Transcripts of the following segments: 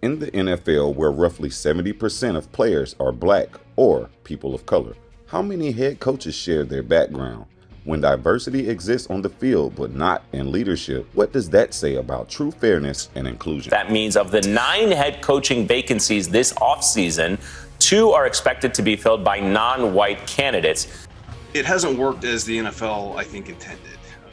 In the NFL, where roughly 70% of players are black or people of color, how many head coaches share their background? When diversity exists on the field but not in leadership, what does that say about true fairness and inclusion? That means of the 9 head coaching vacancies this offseason, 2 are expected to be filled by non-white candidates. It hasn't worked as the NFL, I think, intended.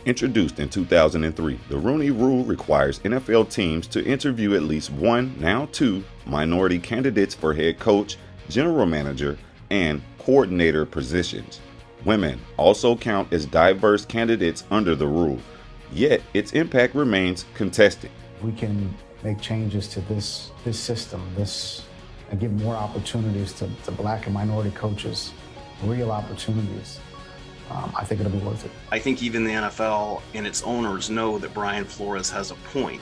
Introduced in 2003, the Rooney Rule requires NFL teams to interview at least 1, now 2, minority candidates for head coach, general manager, and coordinator positions. Women also count as diverse candidates under the rule, yet its impact remains contested. We can make changes to this system, and give more opportunities to black and minority coaches, real opportunities. I think it'll be worth it. I think even the NFL and its owners know that Brian Flores has a point.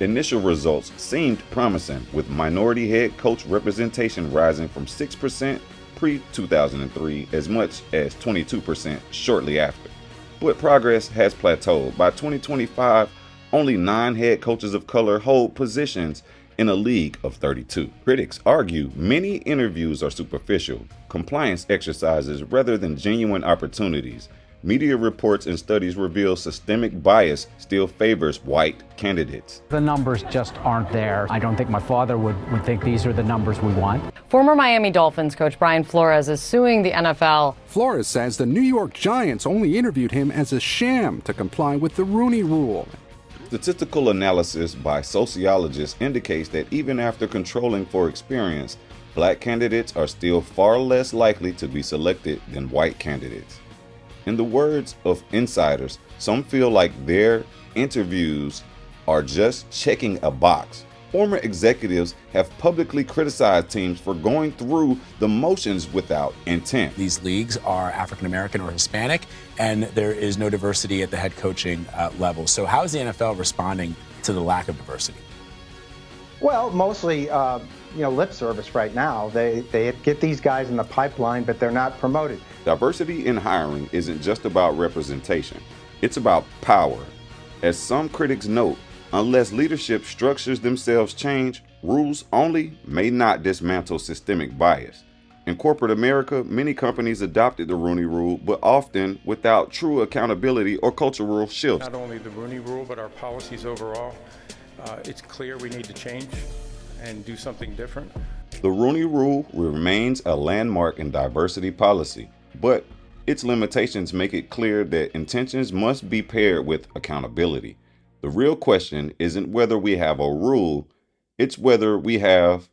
Initial results seemed promising, with minority head coach representation rising from 6% pre-2003 as much as 22% shortly after. But progress has plateaued. By 2025, only 9 head coaches of color hold positions in a league of 32. Critics argue many interviews are superficial, compliance exercises rather than genuine opportunities. Media reports and studies reveal systemic bias still favors white candidates. The numbers just aren't there. I don't think my father would think these are the numbers we want. Former Miami Dolphins coach Brian Flores is suing the NFL. Flores says the New York Giants only interviewed him as a sham to comply with the Rooney Rule. Statistical analysis by sociologists indicates that even after controlling for experience, black candidates are still far less likely to be selected than white candidates. In the words of insiders, some feel like their interviews are just checking a box. Former executives have publicly criticized teams for going through the motions without intent. These leagues are African American or Hispanic, and there is no diversity at the head coaching level. So how is the NFL responding to the lack of diversity? Well, mostly, lip service right now. They get these guys in the pipeline, but they're not promoted. Diversity in hiring isn't just about representation. It's about power. As some critics note, unless leadership structures themselves change, rules only may not dismantle systemic bias. In corporate America, many companies adopted the Rooney Rule, but often without true accountability or cultural shifts. Not only the Rooney Rule, but our policies overall. It's clear we need to change and do something different. The Rooney Rule remains a landmark in diversity policy, but its limitations make it clear that intentions must be paired with accountability. The real question isn't whether we have a rule, it's whether we have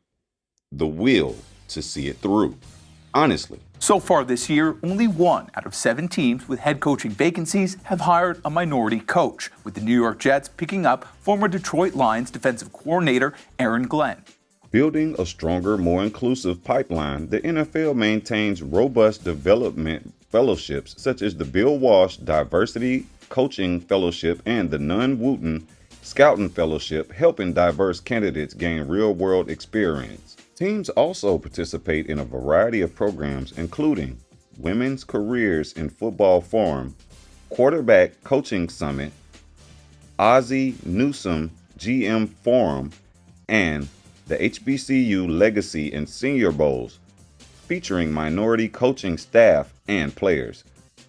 the will to see it through. Honestly. So far this year, only 1 out of 7 teams with head coaching vacancies have hired a minority coach, with the New York Jets picking up former Detroit Lions defensive coordinator Aaron Glenn. Building a stronger, more inclusive pipeline, the NFL maintains robust development fellowships such as the Bill Walsh Diversity Coaching Fellowship and the Nunn-Wooten Scouting Fellowship, helping diverse candidates gain real-world experience. Teams also participate in a variety of programs, including Women's Careers in Football Forum, Quarterback Coaching Summit, Ozzie Newsome GM Forum, and the HBCU Legacy and Senior Bowls, featuring minority coaching staff and players.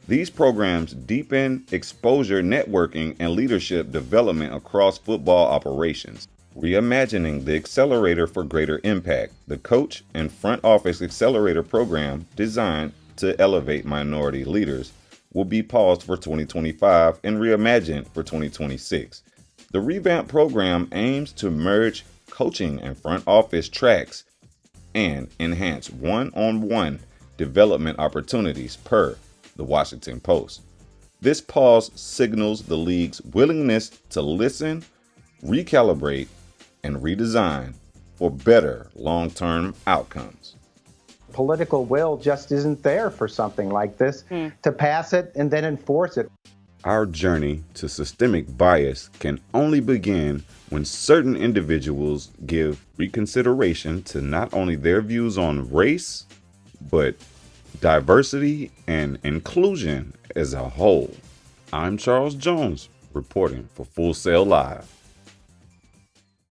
These programs deepen exposure, networking, and leadership development across football operations. Reimagining the Accelerator for Greater Impact, the Coach and Front Office Accelerator program designed to elevate minority leaders, will be paused for 2025 and reimagined for 2026. The revamped program aims to merge coaching and front office tracks and enhance one-on-one development opportunities, per the Washington Post. This pause signals the league's willingness to listen, recalibrate, and redesign for better long-term outcomes. Political will just isn't there for something like this to pass it and then enforce it. Our journey to systemic bias can only begin when certain individuals give reconsideration to not only their views on race, but diversity and inclusion as a whole. I'm Charles Jones, reporting for Full Sail Live.